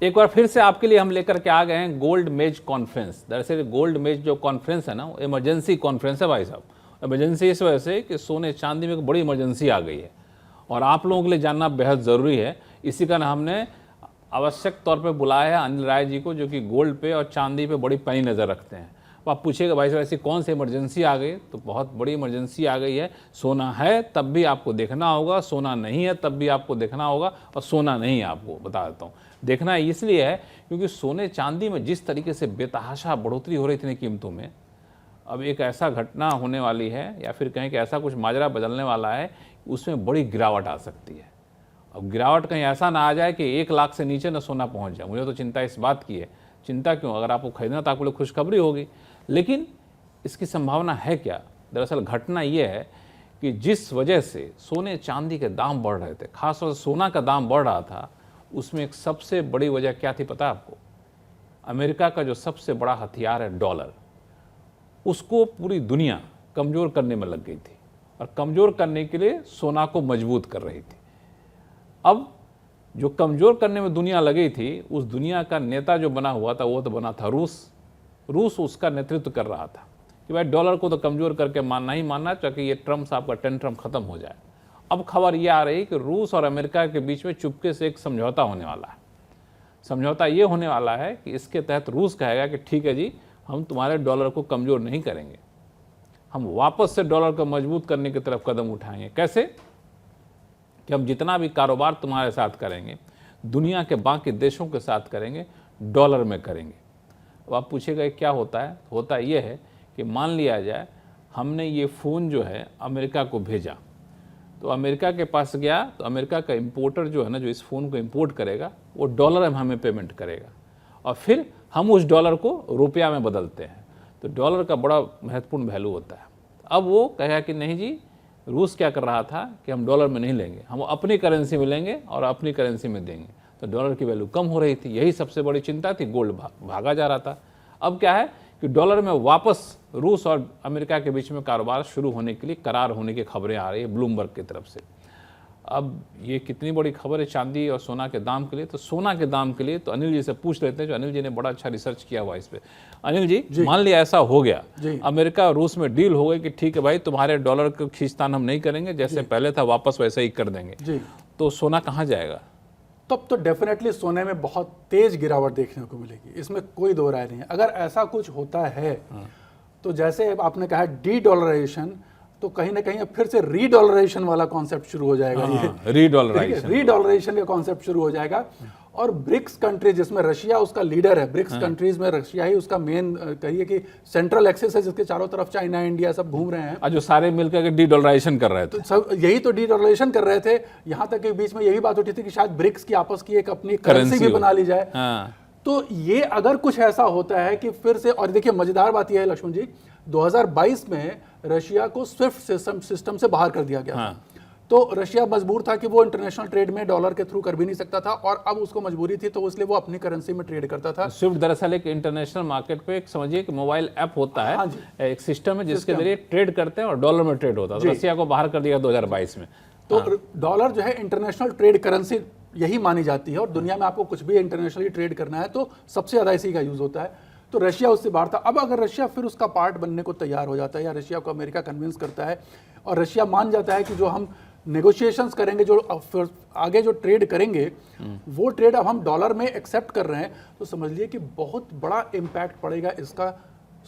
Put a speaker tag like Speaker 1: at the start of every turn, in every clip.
Speaker 1: एक बार फिर से आपके लिए हम लेकर के आ गए हैं गोल्ड मेज कॉन्फ्रेंस। दरअसल गोल्ड मेज जो कॉन्फ्रेंस है ना, वो इमरजेंसी कॉन्फ्रेंस है भाई साहब। इमरजेंसी इस वजह से कि सोने चांदी में एक बड़ी इमरजेंसी आ गई है और आप लोगों के लिए जानना बेहद ज़रूरी है। इसी कारण हमने आवश्यक तौर पे बुलाया है अनिल राय जी को, जो कि गोल्ड पे और चांदी पे बड़ी पैनी नज़र रखते हैं। अब आप पूछिएगा भाई साहब ऐसी कौन सी इमरजेंसी आ गई, तो बहुत बड़ी इमरजेंसी आ गई है। सोना है तब भी आपको देखना होगा, सोना नहीं है तब भी आपको देखना होगा, और सोना नहीं है आपको बता देता हूँ। देखना इसलिए है क्योंकि सोने चांदी में जिस तरीके से बेतहाशा बढ़ोतरी हो रही थी कीमतों में, अब एक ऐसा घटना होने वाली है या फिर कहीं कि ऐसा कुछ माजरा बदलने वाला है, उसमें बड़ी गिरावट आ सकती है। अब गिरावट कहीं ऐसा ना आ जाए कि 1 लाख से नीचे ना सोना पहुंच जाए। मुझे तो चिंता इस बात की है। चिंता क्यों, अगर आपको खरीदना तो आपके लिए खुशखबरी होगी, लेकिन इसकी संभावना है क्या। दरअसल घटना यह है कि जिस वजह से सोने चांदी के दाम बढ़ रहे थे, खासतौर से सोना का दाम बढ़ रहा था, उसमें एक सबसे बड़ी वजह क्या थी पता है आपको? अमेरिका का जो सबसे बड़ा हथियार है डॉलर, उसको पूरी दुनिया कमज़ोर करने में लग गई थी और कमज़ोर करने के लिए सोना को मजबूत कर रही थी। अब जो कमज़ोर करने में दुनिया लगी थी, उस दुनिया का नेता जो बना हुआ था वो तो बना था रूस उसका नेतृत्व कर रहा था कि भाई डॉलर को तो कमज़ोर करके मानना ही मानना, ताकि ये ट्रम्प साहब का टेंट्रम खत्म हो जाए। अब खबर ये आ रही कि रूस और अमेरिका के बीच में चुपके से एक समझौता होने वाला है। समझौता ये होने वाला है कि इसके तहत रूस कहेगा कि ठीक है जी, हम तुम्हारे डॉलर को कमज़ोर नहीं करेंगे, हम वापस से डॉलर को मजबूत करने की तरफ कदम उठाएंगे। कैसे? कि हम जितना भी कारोबार तुम्हारे साथ करेंगे, दुनिया के बाकी देशों के साथ करेंगे, डॉलर में करेंगे। अब आप पूछेगा क्या होता है? होता ये है कि मान लिया जाए हमने ये फ़ोन जो है अमेरिका को भेजा, तो अमेरिका के पास गया, तो अमेरिका का इंपोर्टर जो है ना, जो इस फ़ोन को इंपोर्ट करेगा, वो डॉलर में हमें पेमेंट करेगा और फिर हम उस डॉलर को रुपया में बदलते हैं। तो डॉलर का बड़ा महत्वपूर्ण वैल्यू होता है। अब वो कहेगा कि नहीं जी, रूस क्या कर रहा था कि हम डॉलर में नहीं लेंगे, हम अपनी करेंसी में लेंगे और अपनी करेंसी में देंगे। तो डॉलर की वैल्यू कम हो रही थी, यही सबसे बड़ी चिंता थी, गोल्ड भागा जा रहा था। अब क्या है कि डॉलर में वापस रूस और अमेरिका के बीच में कारोबार शुरू होने के लिए करार होने की खबरें आ रही है ब्लूमबर्ग की तरफ से। अब ये कितनी बड़ी खबर है चांदी और सोना के दाम के लिए। तो सोना के दाम के लिए तो अनिल जी से पूछ लेते हैं, जो अनिल जी ने बड़ा अच्छा रिसर्च किया हुआ इस पे। अनिल जी, मान लिया ऐसा हो गया, अमेरिका और रूस में डील हो गई कि ठीक है भाई, तुम्हारे डॉलर को खींचतान हम नहीं करेंगे, जैसे पहले था वापस वैसे ही कर देंगे, तो सोना कहाँ जाएगा?
Speaker 2: तब तो डेफिनेटली सोने में बहुत तेज गिरावट देखने को मिलेगी, इसमें कोई दो राय नहीं है। अगर ऐसा कुछ होता है तो जैसे आपने कहा डी डॉलराइजेशन, तो कहीं ना कहीं फिर से रीडॉलराइजेशन वाला कॉन्सेप्ट शुरू हो जाएगा। ये रीडॉलराइजेशन का कॉन्सेप्ट शुरू हो जाएगा। और ब्रिक्स कंट्रीज, जिसमें रशिया उसका लीडर है, ब्रिक्स कंट्रीज में रशिया ही उसका मेन कहिए कि सेंट्रल एक्सिस है, जिसके चारों तरफ चाइना इंडिया सब घूम रहे हैं,
Speaker 1: जो सारे मिलकर डी डॉलराइजेशन कर रहे थे।
Speaker 2: तो सब यही तो डी डॉलराइजेशन कर रहे थे। यहाँ तक के बीच में यही बात उठी थी कि शायद ब्रिक्स की आपस की एक अपनी करेंसी भी बना ली जाए। तो ये अगर कुछ ऐसा होता है कि फिर से, और देखिए मजेदार बात यह है लक्ष्मण जी, 2022 में रशिया को स्विफ्ट सिस्टम से बाहर कर दिया गया था। तो रशिया मजबूर था कि वो इंटरनेशनल ट्रेड में डॉलर के थ्रू कर भी नहीं सकता था, और अब उसको मजबूरी थी, तो इसलिए वो अपनी करेंसी में ट्रेड करता था।
Speaker 1: स्विफ्ट दरअसल एक इंटरनेशनल मार्केट पे एक समझिए कि मोबाइल ऐप होता है, एक सिस्टम है जिसके जरिए ट्रेड करते हैं और डॉलर में ट्रेड होता है। तो रशिया को बाहर कर दिया 2022 में।
Speaker 2: तो डॉलर जो है इंटरनेशनल ट्रेड करेंसी यही मानी जाती है, और दुनिया में आपको कुछ भी इंटरनेशनली ट्रेड करना है तो सबसे ज्यादा इसी का यूज होता है। तो रशिया उससे बाहर था। अब अगर रशिया फिर उसका पार्ट बनने को तैयार हो जाता है, या रशिया को अमेरिका कन्विंस करता है और रशिया मान जाता है कि जो हम नेगोशिएशंस करेंगे, जो आगे जो ट्रेड करेंगे, वो ट्रेड अब हम डॉलर में एक्सेप्ट कर रहे हैं, तो समझ लिए कि बहुत बड़ा इम्पैक्ट पड़ेगा इसका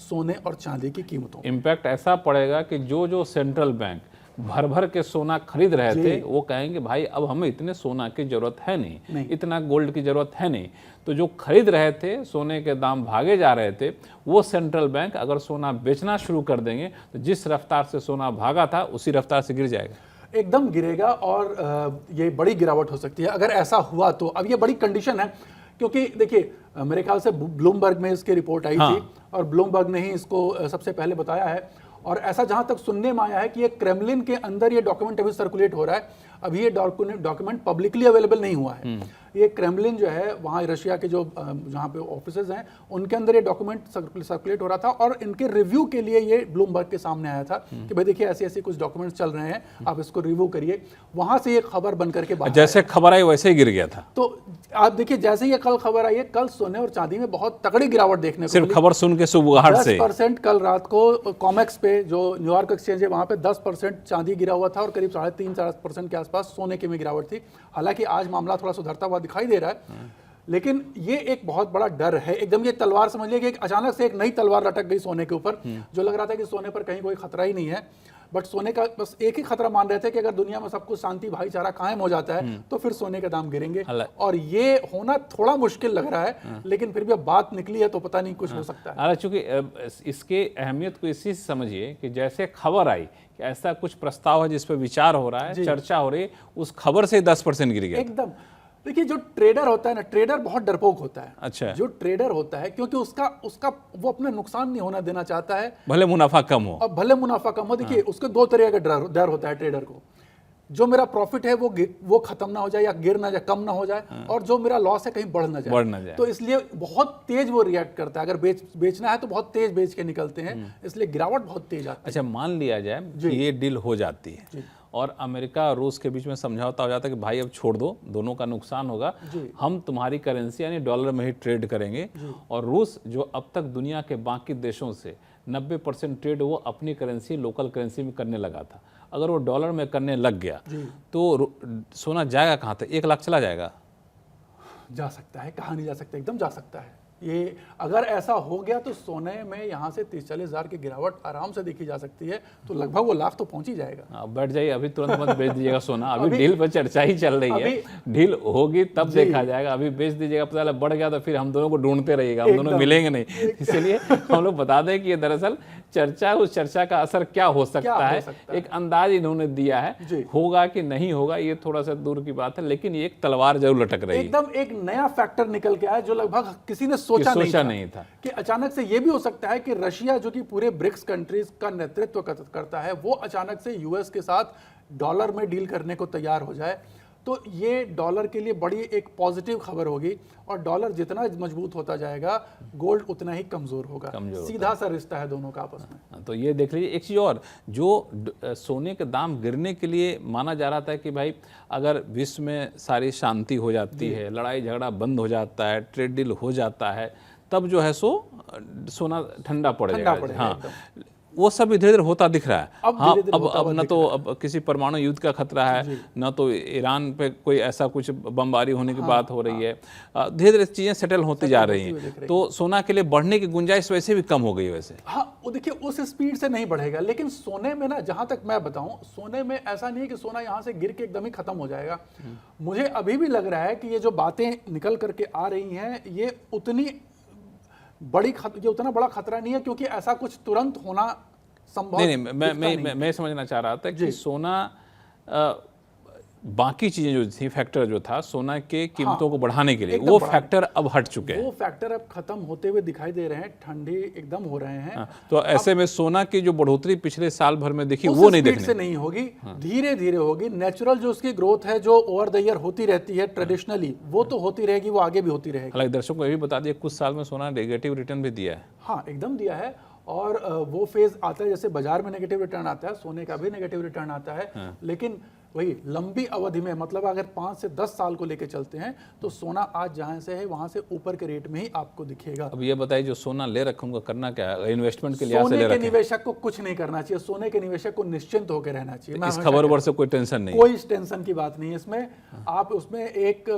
Speaker 2: सोने और चांदी की कीमतों।
Speaker 1: इम्पैक्ट ऐसा पड़ेगा कि जो सेंट्रल बैंक भर भर के सोना खरीद रहे थे, वो कहेंगे भाई अब हमें इतने सोना की जरूरत है नहीं, इतना गोल्ड की जरूरत है नहीं। तो जो खरीद रहे थे, सोने के दाम भागे जा रहे थे, वो सेंट्रल बैंक अगर सोना बेचना शुरू कर देंगे तो जिस रफ्तार से सोना भागा था उसी रफ्तार से गिर जाएगा,
Speaker 2: एकदम गिरेगा। और ये बड़ी गिरावट हो सकती है अगर ऐसा हुआ तो। अब ये बड़ी कंडीशन है, क्योंकि देखिए मेरे ख्याल से ब्लूमबर्ग में इसकी रिपोर्ट आई थी, और ब्लूमबर्ग ने ही इसको सबसे पहले बताया है। और ऐसा जहां तक सुनने में आया है कि ये क्रेमलिन के अंदर ये डॉक्यूमेंट अभी सर्कुलेट हो रहा है। अभी ये डॉक्यूमेंट पब्लिकली अवेलेबल नहीं हुआ है। ये क्रेमलिन जो है वहाँ रशिया के जो जहाँ पे ऑफिसेज हैं उनके अंदर ये डॉक्यूमेंट सर्कुलेट हो रहा था और इनके रिव्यू के लिए ये ब्लूमबर्ग के सामने आया था कि भाई देखिए ऐसे ऐसे कुछ डॉक्यूमेंट्स चल रहे हैं, आप इसको रिव्यू करिए। वहां से ये खबर बन करके बाहर
Speaker 1: जैसे खबर आई वैसे ही गिर गया था।
Speaker 2: तो आप देखिए जैसे ये कल खबर आई है, कल सोने और चांदी में बहुत तगड़ी गिरावट देखने को
Speaker 1: सिर्फ खबर सुन के सुबह से
Speaker 2: 10% कल रात को कॉमेक्स पे जो न्यूयॉर्क एक्सचेंज है वहां पे 10% चांदी गिरा हुआ था और करीब 3.5-4% के आसपास सोने के में गिरावट थी। हालांकि आज मामला थोड़ा सुधरता हुआ दिखाई दे रहा है, लेकिन ये एक बहुत बड़ा डर है। एकदम ये तलवार समझिए कि एक अचानक से एक नई तलवार लटक गई सोने के ऊपर, जो लग रहा था कि सोने पर कहीं कोई खतरा ही नहीं है, बट सोने का बस एक ही खतरा मान रहे थे कि अगर दुनिया में सब कुछ शांति भाईचारा कायम हो जाता है तो फिर सोने के दाम गिरेंगे। और ये होना थोड़ा मुश्किल लग रहा है, लेकिन फिर भी अब बात निकली है तो पता नहीं कुछ हो सकता है।
Speaker 1: चूंकि इसके अहमियत को इसी से समझिए कि जैसे खबर आई कि ऐसा कुछ प्रस्ताव है जिस पर विचार हो रहा है, चर्चा हो रही है, उस खबर से 10% गिर गया
Speaker 2: एकदम। देखिए जो ट्रेडर होता है ना, ट्रेडर बहुत डरपोक होता है।
Speaker 1: अच्छा।
Speaker 2: जो ट्रेडर होता है क्योंकि उसका वो अपना नुकसान नहीं होना देना चाहता है,
Speaker 1: भले मुनाफा कम हो।
Speaker 2: और भले मुनाफा कम हो। देखिए उसके दो तरह का डर होता है ट्रेडर को। जो मेरा प्रॉफिट है वो खत्म ना हो जाए या गिर ना जाए, कम ना हो जाए, और जो मेरा लॉस है कहीं बढ़ ना जाए। तो इसलिए बहुत तेज वो रिएक्ट करता है। अगर बेचना है तो बहुत तेज बेच के निकलते हैं, इसलिए गिरावट बहुत तेज आती है।
Speaker 1: अच्छा, मान लिया जाए कि ये डील हो जाती है और अमेरिका और रूस के बीच में समझौता हो जाता है कि भाई अब छोड़ दो, दोनों का नुकसान होगा, हम तुम्हारी करेंसी यानी डॉलर में ही ट्रेड करेंगे, और रूस जो अब तक दुनिया के बाकी देशों से 90% ट्रेड वो अपनी करेंसी लोकल करेंसी में करने लगा था, अगर वो डॉलर में करने लग गया तो सोना जाएगा कहाँ तक? 1 लाख चला जाएगा?
Speaker 2: जा सकता है, कहाँ नहीं जा सकता, एकदम जा सकता है। ये अगर ऐसा हो गया तो सोने में यहाँ से 30-40 हज़ार की गिरावट आराम से देखी जा सकती है, तो लगभग वो लाख तो पहुंच ही जाएगा।
Speaker 1: बैठ जाइए, अभी तुरंत मत बेच दीजिएगा सोना। अभी डील पर चर्चा ही चल रही है, डील होगी तब देखा जाएगा। अभी बेच दीजिएगा, पता चला बढ़ गया तो फिर हम दोनों को ढूंढते रहिएगा, हम दोनों मिलेंगे नहीं। इसलिए हम लोग बता दें कि ये दरअसल चर्चा, उस चर्चा का असर क्या हो सकता है, एक अंदाज इन्होंने दिया है। होगा कि नहीं होगा ये थोड़ा सा दूर की बात है, लेकिन एक तलवार जरूर लटक रही है।
Speaker 2: एकदम एक नया फैक्टर निकल के आया जो लगभग किसी ने सोचा नहीं था कि अचानक से ये भी हो सकता है कि रशिया जो कि पूरे ब्रिक्स कंट्रीज का नेतृत्व करता है, वो अचानक से यूएस के साथ डॉलर में डील करने को तैयार हो जाए। तो ये डॉलर के लिए बड़ी एक पॉजिटिव खबर होगी, और डॉलर जितना मजबूत होता जाएगा गोल्ड उतना ही कमजोर होगा। सीधा सा रिश्ता है दोनों का आपस में।
Speaker 1: तो ये देख लीजिए। एक चीज़ और, जो सोने के दाम गिरने के लिए माना जा रहा था कि भाई अगर विश्व में सारी शांति हो जाती है, लड़ाई झगड़ा बंद हो जाता है, ट्रेड डील हो जाता है, तब जो है सो सोना ठंडा पड़ जाएगा। हाँ, वो सब धीरे धीरे होता दिख रहा है। अब न तो अब किसी परमाणु युद्ध का खतरा है, न तो ईरान पे कोई ऐसा कुछ बमबारी होने की बात हो रही है। धीरे धीरे चीजें सेटल होती जा रही हैं, तो सोना के लिए बढ़ने की गुंजाइश वैसे भी कम हो गई। वैसे
Speaker 2: हाँ, वो देखिए उस स्पीड से नहीं बढ़ेगा, लेकिन सोने में ना, जहां तक मैं बताऊं, सोने में ऐसा नहीं है कि सोना यहां से गिर के एकदम ही खत्म हो जाएगा। मुझे अभी भी लग रहा है कि ये जो बातें निकल करके आ रही हैं, ये उतना बड़ा खतरा नहीं है, क्योंकि ऐसा कुछ तुरंत होना संभव
Speaker 1: नहीं। मैं समझना चाह रहा था कि सोना बाकी चीजें जो थी, फैक्टर जो था सोना के कीमतों को बढ़ाने के लिए, वो फैक्टर अब हट चुके हैं।
Speaker 2: वो फैक्टर अब खत्म होते हुए दिखाई दे रहे हैं, ठंडे एकदम हो रहे हैं।
Speaker 1: तो ऐसे में सोना की जो बढ़ोतरी पिछले साल भर में देखी, वो नहीं देखने
Speaker 2: से नहीं होगी, धीरे धीरे होगी। नेचुरल जो उसकी ग्रोथ है, जो ओवर द ईयर होती रहती है ट्रेडिशनली, वो तो होती रहेगी, वो आगे भी होती रहेगी।
Speaker 1: हालांकि दर्शकों को ये भी बता दिए, कुछ साल में सोना नेगेटिव रिटर्न भी दिया है।
Speaker 2: हाँ, एकदम दिया है। और वो फेज आता है, जैसे बाजार में नेगेटिव रिटर्न आता है, सोने का भी नेगेटिव रिटर्न आता है। लेकिन वही लंबी अवधि में, मतलब अगर 5 से 10 साल को लेके चलते हैं, तो सोना आज जहां से है वहां से ऊपर के रेट में ही आपको दिखेगा।
Speaker 1: अब ये बताइए, जो सोना ले रखा उनका करना क्या है? इन्वेस्टमेंट के लिए
Speaker 2: सोने के निवेशक को कुछ नहीं करना चाहिए। सोने के निवेशक को निश्चिंत होकर रहना चाहिए।
Speaker 1: इस खबर से कोई टेंशन नहीं,
Speaker 2: कोई टेंशन की बात नहीं है इसमें। आप उसमें एक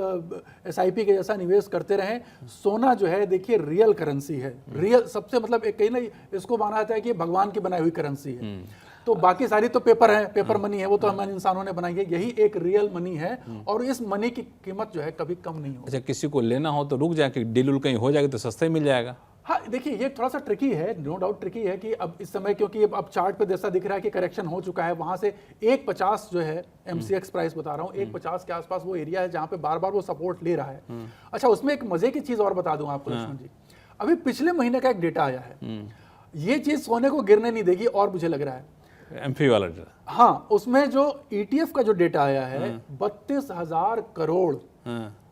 Speaker 2: SIP के जैसा निवेश करते रहें। सोना जो है, देखिए, रियल करेंसी है। रियल सबसे, मतलब एक कहीं ना इसको माना जाता है कि भगवान की बनाई हुई करेंसी है। तो बाकी सारी तो पेपर है, पेपर मनी है, वो तो हमारे इंसानों ने बनाई है। यही एक रियल मनी है, और इस मनी की कीमत जो है कभी कम नहीं होगी।
Speaker 1: अच्छा, किसी को लेना हो तो रुक जाए, कि डील कहीं हो जाएगी तो सस्ता ही मिल जाएगा।
Speaker 2: हाँ, देखिए ये थोड़ा सा ट्रिकी है, नो डाउट ट्रिकी है कि अब इस समय, क्योंकि अब चार्ट पे जैसा दिख रहा है कि करेक्शन हो चुका है, वहां से 1.50 जो है MCX प्राइस बता रहा हूँ, 1.50 के आसपास वो एरिया है जहां पे बार बार वो सपोर्ट ले रहा है। अच्छा, उसमें एक मजे की चीज और बता दूं आपको लक्ष्मण जी, अभी पिछले महीने का एक डेटा आया है। ये चीज सोने को गिरने नहीं देगी, और मुझे लग रहा है
Speaker 1: एम्फी वाला डेटा।
Speaker 2: हाँ, उसमें जो ETF का जो डेटा आया है 32,000 करोड़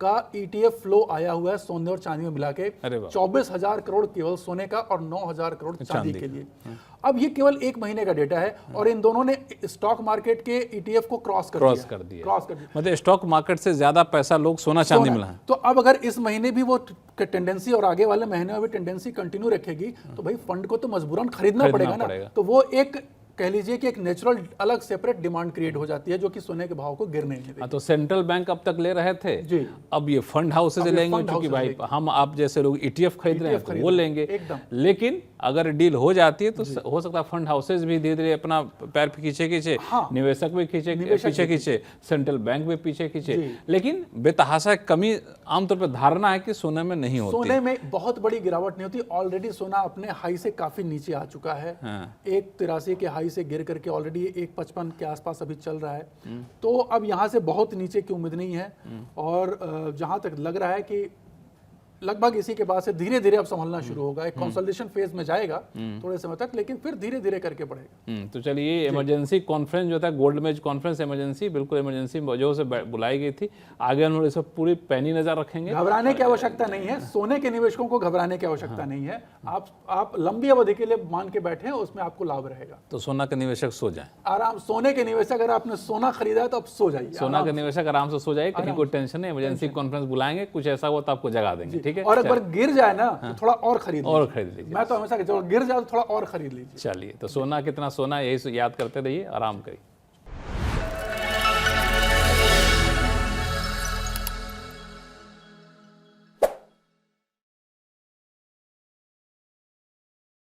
Speaker 2: का ETF फ्लो आया हुआ है सोने और चांदी में मिला के।
Speaker 1: अरे वाह।
Speaker 2: 24,000 करोड़ केवल सोने का और 9,000 करोड़ चांदी के लिए। अब ये केवल एक महीने का डेटा है और इन दोनों ने स्टॉक मार्केट के ETF को क्रॉस कर दिया।
Speaker 1: मतलब स्टॉक मार्केट से ज्यादा पैसा लोग सोना चांदी मिला है।
Speaker 2: तो अब अगर इस महीने भी वो टेंडेंसी और आगे वाले महीने में भी टेंडेंसी कंटिन्यू रखेगी तो भाई फंड को तो मजबूरन खरीदना पड़ेगा ना। तो वो एक कह लीजिए कि एक नेचुरल अलग सेपरेट डिमांड क्रिएट हो जाती है जो कि सोने के भाव को गिरने नहीं देती।
Speaker 1: तो सेंट्रल बैंक अब तक ले रहे थे
Speaker 2: जी,
Speaker 1: अब ये फंड हाउसेज लेंगे, क्योंकि भाई हम आप जैसे लोग ETF खरीद रहे हैं तो वो लेंगे
Speaker 2: एकदम।
Speaker 1: लेकिन अगर डील हो जाती है तो हो सकता है फंड हाउसेज भी धीरे धीरे अपना पैर खींचे, निवेशक भी पीछे, सेंट्रल बैंक भी पीछे खींचे। लेकिन बेतहाशा कमी आमतौर पर धारणा है कि सोने में नहीं होती।
Speaker 2: सोने में बहुत बड़ी गिरावट नहीं होती। ऑलरेडी सोना अपने हाई से काफी नीचे आ चुका है। 1.83 के हाई से गिर करके ऑलरेडी 1.55 के आसपास अभी चल रहा है। तो अब यहाँ से बहुत नीचे की उम्मीद नहीं है और जहां तक लग रहा है कि लगभग इसी के बाद से धीरे धीरे अब संभलना शुरू होगा। एक कंसोलिडेशन फेज में जाएगा थोड़े समय तक, लेकिन फिर धीरे धीरे करके बढ़ेगा।
Speaker 1: तो चलिए, इमरजेंसी कॉन्फ्रेंस जो था गोल्ड मेज कॉन्फ्रेंस इमरजेंसी, बिल्कुल इमरजेंसी वजह से बुलाई गई थी। आगे उन्होंने इस पर पूरी पैनी नजर रखेंगे।
Speaker 2: घबराने की आवश्यकता नहीं है, सोने के निवेशकों को घबराने की आवश्यकता नहीं है। आप लंबी अवधि के लिए मान के बैठे हैं, उसमें आपको लाभ रहेगा।
Speaker 1: तो सोना के निवेशक सो जाए
Speaker 2: आराम। सोने के निवेशक अगर आपने सोना खरीदा है तो आप सो जाइए।
Speaker 1: सोना के निवेशक आराम से सो जाए, कहीं कोई टेंशन नहीं। इमरजेंसी कॉन्फ्रेंस बुलाएंगे, कुछ ऐसा हो तो आपको जगा देंगे, ठीक है।
Speaker 2: और एक बार गिर जाए ना तो थोड़ा और खरीद
Speaker 1: लीजिए।
Speaker 2: मैं तो हमेशा कहता हूं गिर जाए तो थोड़ा और खरीद लीजिए।
Speaker 1: चलिए, तो सोना कितना सोना यही याद करते रहिए, आराम करिए।